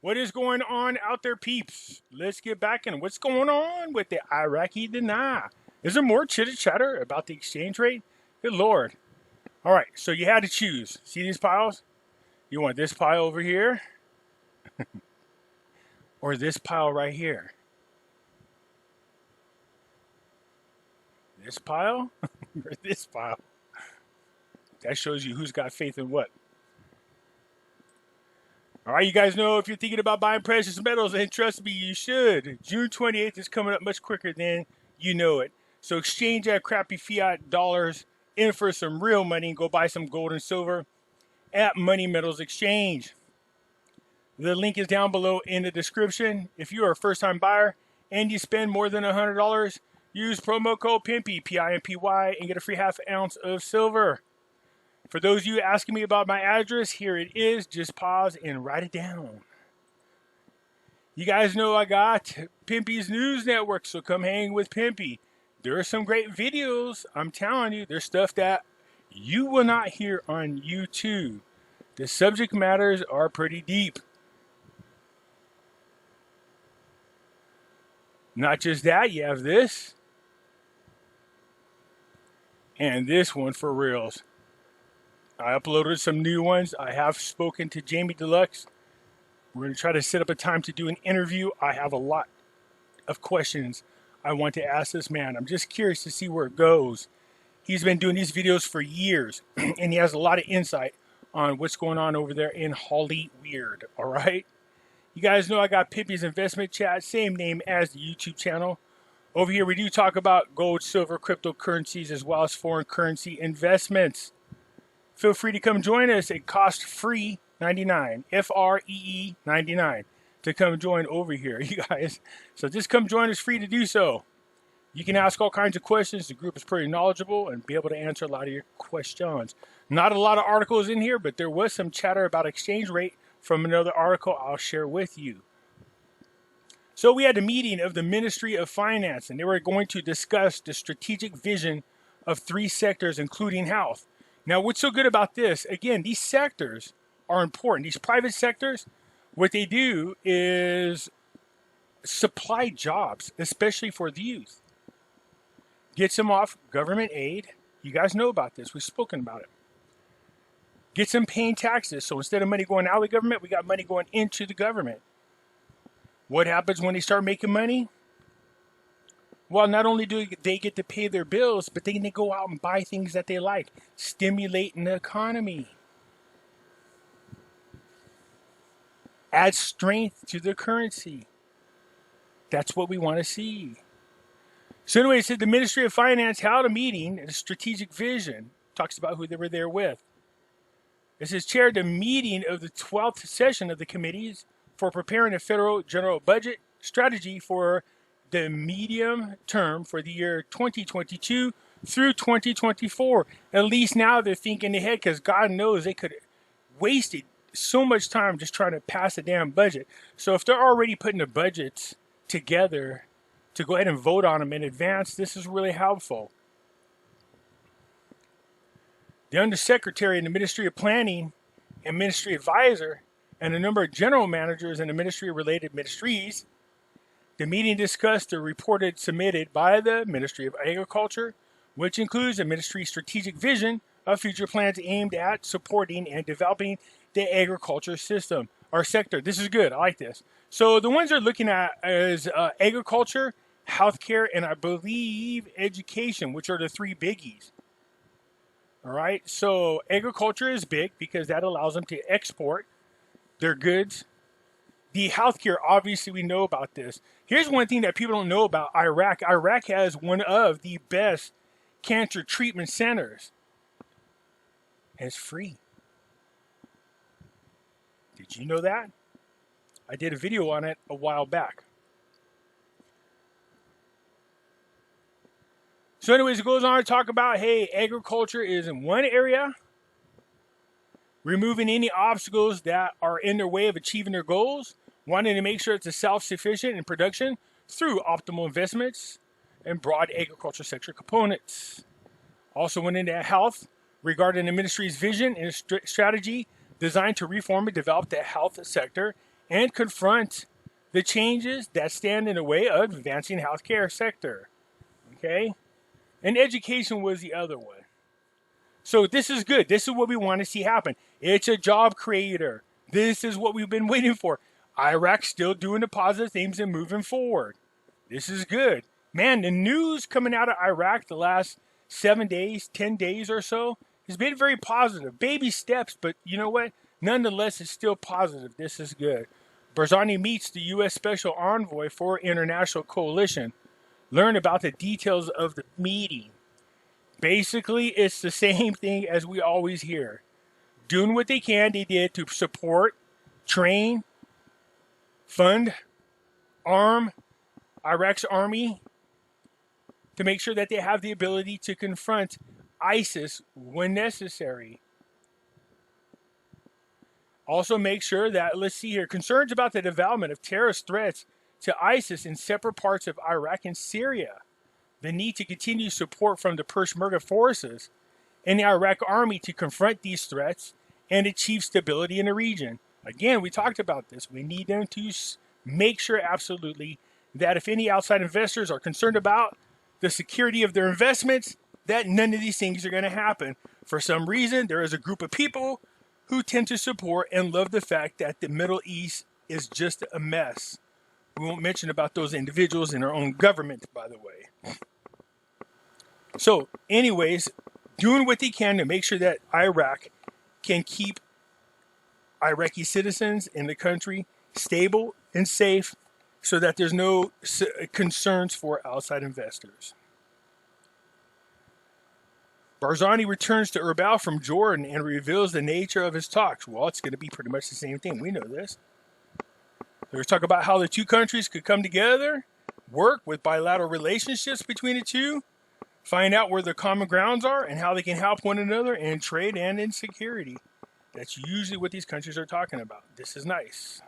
What is going on out there, peeps? Let's get back in. What's going on with the Iraqi Dinar? Is there more chitter chatter about the exchange rate? Good Lord. All right, so you had to choose. See these piles? You want this pile over here or this pile right here? This pile or this pile? That shows you who's got faith in what. All right, you guys know if you're thinking about buying precious metals, and trust me, you should. June 28th is coming up much quicker than you know it. So exchange that crappy fiat dollars in for some real money and go buy some gold and silver at Money Metals Exchange. The link is down below in the description. If you are a first-time buyer and you spend more than $100, use promo code Pimpy, P-I-M-P-Y, and get a free half ounce of silver. For those of you asking me about my address, here it is. Just pause and write it down. You guys know I got Pimpy's News Network, so come hang with Pimpy. There are some great videos. I'm telling you, there's stuff that you will not hear on YouTube. The subject matters are pretty deep. Not just that, you have this. And this one for reals. I uploaded some new ones. I have spoken to Jamie Deluxe. We're going to try to set up a time to do an interview. I have a lot of questions I want to ask this man. I'm just curious to see where it goes. He's been doing these videos for years, and he has a lot of insight on what's going on over there in Hollyweird, all right? You guys know I got Pimpy's Investment Chat, same name as the YouTube channel. Over here, we do talk about gold, silver, cryptocurrencies, as well as foreign currency investments. Feel free to come join us. It costs free $99, F-R-E-E 99, to come join over here, you guys. So just come join us, free to do so. You can ask all kinds of questions. The group is pretty knowledgeable and be able to answer a lot of your questions. Not a lot of articles in here, but there was some chatter about exchange rate from another article I'll share with you. So we had a meeting of the Ministry of Finance, and they were going to discuss the strategic vision of 3 sectors, including health. Now, what's so good about this? Again, these sectors are important. These private sectors, what they do is supply jobs, especially for the youth. Gets them off government aid. You guys know about this. We've spoken about it. Gets them paying taxes. So instead of money going out of the government, we got money going into the government. What happens when they start making money? Well, not only do they get to pay their bills, but then they go out and buy things that they like, stimulating the economy. Add strength to the currency. That's what we want to see. So anyway, it said the Ministry of Finance held a meeting, a strategic vision. Talks about who they were there with. It says chaired the meeting of the 12th session of the committees for preparing a federal general budget strategy for the medium term for the year 2022 through 2024. At least now they're thinking ahead, because God knows they could have wasted so much time just trying to pass a damn budget. So if they're already putting the budgets together to go ahead and vote on them in advance, this is really helpful. The Undersecretary in the Ministry of Planning and Ministry Advisor and a number of general managers in the ministry-related ministries. The meeting discussed the report submitted by the Ministry of Agriculture, which includes the ministry's strategic vision of future plans aimed at supporting and developing the agriculture system, or sector. This is good. I like this. So the ones they're looking at is agriculture, healthcare, and I believe education, which are the 3 biggies. All right. So agriculture is big because that allows them to export their goods. The healthcare, obviously, we know about this. Here's one thing that people don't know about Iraq. Iraq has one of the best cancer treatment centers. And it's free. Did you know that? I did a video on it a while back. So anyways, it goes on to talk about, hey, agriculture is in one area, removing any obstacles that are in their way of achieving their goals, wanting to make sure it's self-sufficient in production through optimal investments and broad agriculture sector components. Also went into health regarding the ministry's vision and strategy designed to reform and develop the health sector and confront the changes that stand in the way of advancing healthcare sector. Okay? And education was the other one. So this is good. This is what we want to see happen. It's a job creator. This is what we've been waiting for. Iraq still doing the positive things and moving forward. This is good. Man, the news coming out of Iraq the last 7 days, 10 days or so has been very positive. Baby steps, but you know what? Nonetheless, it's still positive. This is good. Barzani meets the U.S. Special Envoy for International Coalition. Learn about the details of the meeting. Basically, it's the same thing as we always hear. Doing what they did to support, train, fund, arm Iraq's army to make sure that they have the ability to confront ISIS when necessary. Also make sure that, let's see here, concerns about the development of terrorist threats to ISIS in separate parts of Iraq and Syria. The need to continue support from the Peshmerga forces and the Iraq army to confront these threats and achieve stability in the region. Again, we talked about this. We need them to make sure absolutely that if any outside investors are concerned about the security of their investments, that none of these things are going to happen. For some reason, there is a group of people who tend to support and love the fact that the Middle East is just a mess. We won't mention about those individuals in our own government, by the way. So, anyways, doing what they can to make sure that Iraq can keep Iraqi citizens in the country stable and safe so that there's no concerns for outside investors. Barzani returns to Erbil from Jordan and reveals the nature of his talks. Well, it's going to be pretty much the same thing. We know this. There's talk about how the two countries could come together, work with bilateral relationships between the two, find out where their common grounds are, and how they can help one another in trade and in security. That's usually what these countries are talking about. This is nice.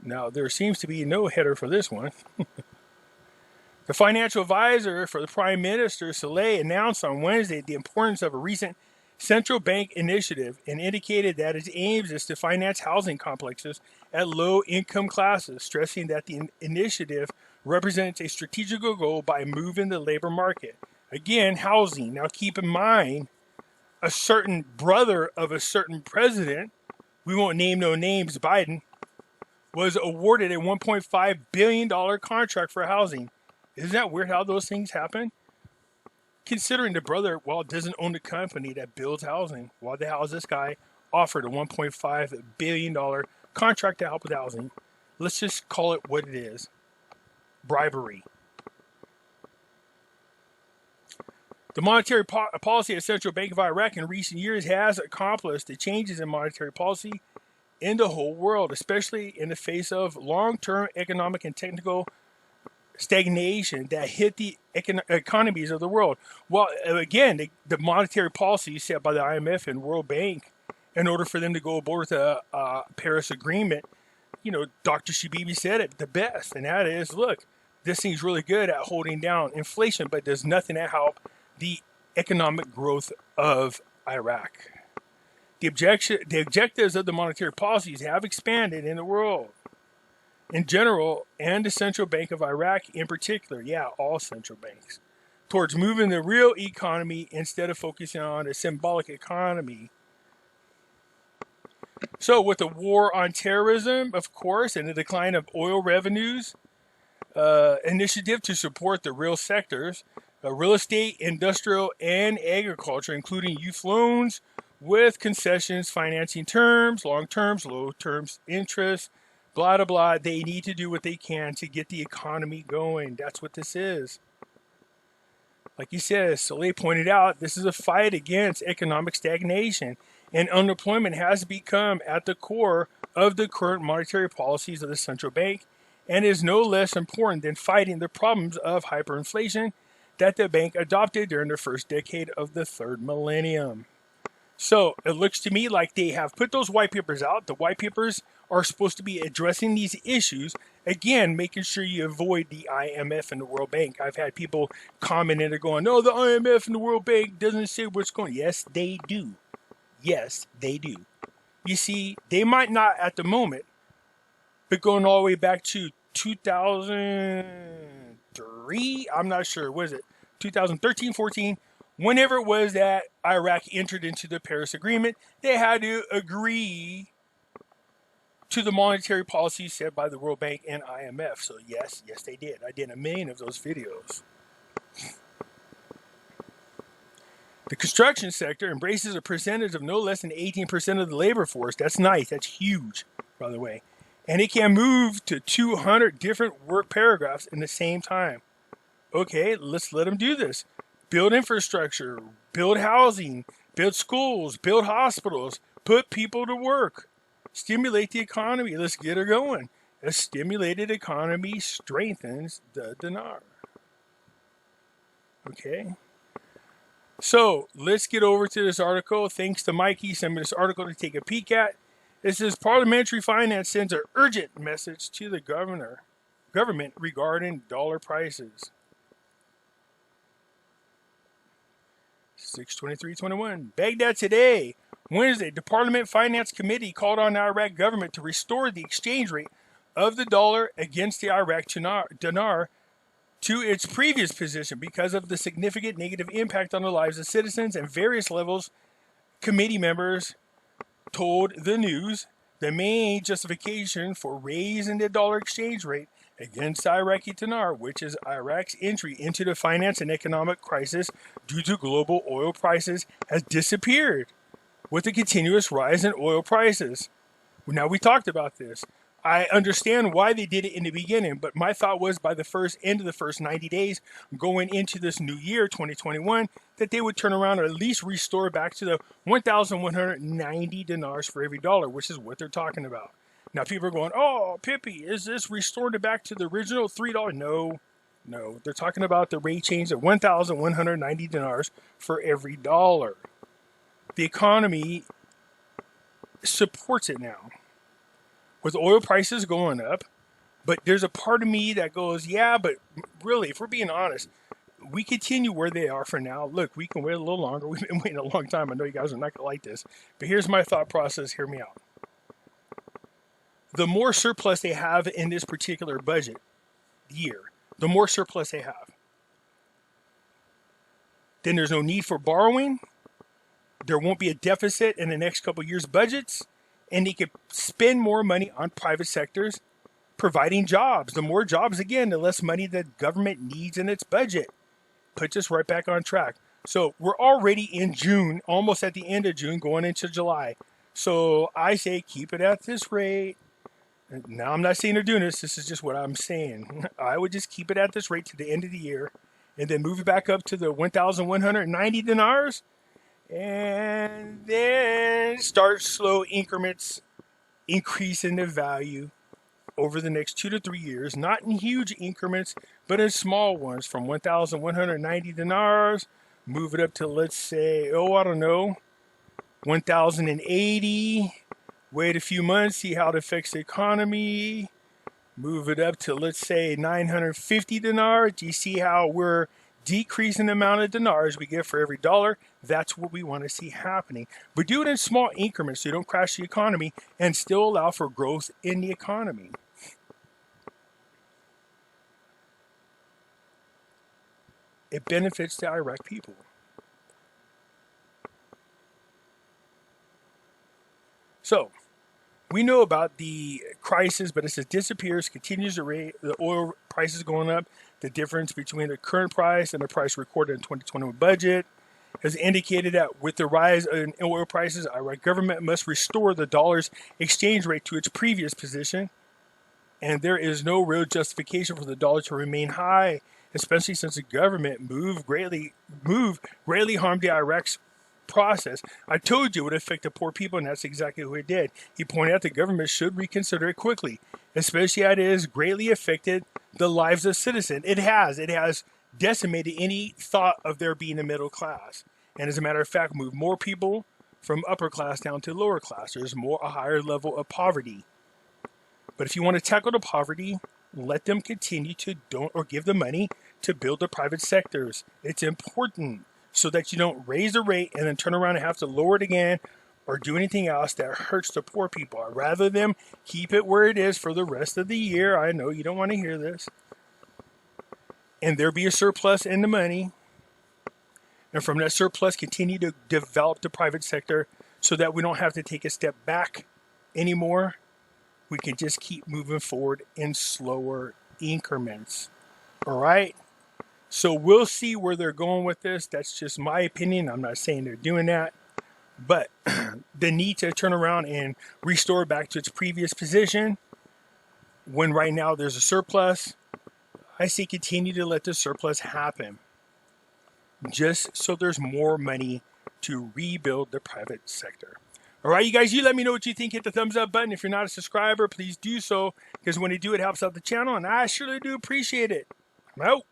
Now, there seems to be no header for this one. The financial advisor for the Prime Minister, Saleh, announced on Wednesday the importance of a recent central bank initiative and indicated that its aim is to finance housing complexes at low-income classes, stressing that the initiative represents a strategic goal by moving the labor market. Again, housing. Now, keep in mind, a certain brother of a certain president, we won't name no names, Biden, was awarded a $1.5 billion contract for housing. Isn't that weird how those things happen? Considering the brother, well, doesn't own the company that builds housing. Why the hell is this guy offered a $1.5 billion contract to help with housing? Let's just call it what it is. Bribery. The monetary policy of the Central Bank of Iraq in recent years has accomplished the changes in monetary policy in the whole world, especially in the face of long-term economic and technical stagnation that hit the economies of the world. Well, again, the monetary policy set by the IMF and World Bank in order for them to go aboard the Paris Agreement, you know, Dr. Shabibi said it the best, and that is, look, this thing's really good at holding down inflation, but does nothing to help the economic growth of Iraq. The objectives of the monetary policies have expanded in the world in general, and the Central Bank of Iraq in particular, all central banks, towards moving the real economy instead of focusing on a symbolic economy. So with the war on terrorism, of course, and the decline of oil revenues, initiative to support the real sectors, real estate, industrial, and agriculture, including youth loans with concessions, financing terms, long terms, low terms, interest, blah, blah, blah. They need to do what they can to get the economy going. That's what this is. Like he says, Saleh pointed out, this is a fight against economic stagnation, and unemployment has become at the core of the current monetary policies of the central bank, and is no less important than fighting the problems of hyperinflation that the bank adopted during the first decade of the third millennium. So it looks to me like they have put those white papers out. The white papers are supposed to be addressing these issues. Again, making sure you avoid the IMF and the World Bank. I've had people comment and they're going, no, the IMF and the World Bank doesn't say what's going on. Yes, they do. Yes, they do. You see, they might not at the moment, but going all the way back to 2003, I'm not sure, what is it, 2013, 14, whenever it was that Iraq entered into the Paris Agreement, they had to agree to the monetary policy set by the World Bank and IMF. So yes, they did. I did a million of those videos. The construction sector embraces a percentage of no less than 18% of the labor force. That's nice. That's huge, by the way. And it can move to 200 different work paragraphs in the same time. Okay, let's let them do this. Build infrastructure, build housing, build schools, build hospitals, put people to work, stimulate the economy. Let's get her going. A stimulated economy strengthens the dinar. Okay. So let's get over to this article. Thanks to Mikey, sent me this article to take a peek at. It says Parliamentary Finance sends an urgent message to the government regarding dollar prices. 6/23/21. Baghdad today, Wednesday. The Parliament Finance Committee called on the Iraq government to restore the exchange rate of the dollar against the Iraq dinar to its previous position because of the significant negative impact on the lives of citizens and various levels. Committee members told the news the main justification for raising the dollar exchange rate against the Iraqi dinar, which is Iraq's entry into the finance and economic crisis due to global oil prices, has disappeared with the continuous rise in oil prices. Now, we talked about this. I understand why they did it in the beginning, but my thought was by the end of the first 90 days going into this new year, 2021, that they would turn around or at least restore back to the 1,190 dinars for every dollar, which is what they're talking about. Now, people are going, oh, Pimpy, is this restored back to the original $3? No. They're talking about the rate change of 1,190 dinars for every dollar. The economy supports it now, with oil prices going up. But there's a part of me that goes, yeah, but really, if we're being honest, we continue where they are for now. Look, we can wait a little longer. We've been waiting a long time. I know you guys are not going to like this. But here's my thought process. Hear me out. The more surplus they have in this particular budget year, the more surplus they have, then there's no need for borrowing. There won't be a deficit in the next couple of years' budgets. And they could spend more money on private sectors providing jobs. The more jobs, again, the less money the government needs in its budget. Puts us right back on track. So we're already in June, almost at the end of June, going into July. So I say keep it at this rate. Now, I'm not saying they're doing this. This is just what I'm saying. I would just keep it at this rate to the end of the year and then move it back up to the 1,190 dinars. And then start slow increments, increasing the value over the next 2 to 3 years, not in huge increments, but in small ones from 1,190 dinars, move it up to, let's say, 1,080, wait a few months, see how it affects the economy, move it up to, let's say, 950 dinars. Do you see how we're decreasing the amount of dinars we get for every dollar? That's what we want to see happening. But do it in small increments so you don't crash the economy and still allow for growth in the economy. It benefits the Iraq people. So, we know about the crisis, but it says disappears, continues the rate, the oil prices going up. The difference between the current price and the price recorded in 2021 budget has indicated that with the rise in oil prices, Iraq government must restore the dollar's exchange rate to its previous position. And there is no real justification for the dollar to remain high, especially since the government greatly harmed the Iraq's process. I told you it would affect the poor people, and that's exactly what it did. He pointed out the government should reconsider it quickly, especially as it has greatly affected the lives of citizens. It has decimated any thought of there being a middle class. And as a matter of fact, moved more people from upper class down to lower class. There's a higher level of poverty. But if you want to tackle the poverty, let them continue to give the money to build the private sectors. It's important so that you don't raise the rate and then turn around and have to lower it again or do anything else that hurts the poor people. I'd rather them keep it where it is for the rest of the year. I know you don't want to hear this. And there be a surplus in the money. And from that surplus, continue to develop the private sector so that we don't have to take a step back anymore. We can just keep moving forward in slower increments. All right? So we'll see where they're going with this. That's just my opinion. I'm not saying they're doing that. But the need to turn around and restore back to its previous position when right now there's a surplus, I say continue to let the surplus happen. Just so there's more money to rebuild the private sector. All right, you guys, you let me know what you think. Hit the thumbs up button. If you're not a subscriber, please do so, because when you do, it helps out the channel, and I surely do appreciate it. I'm out.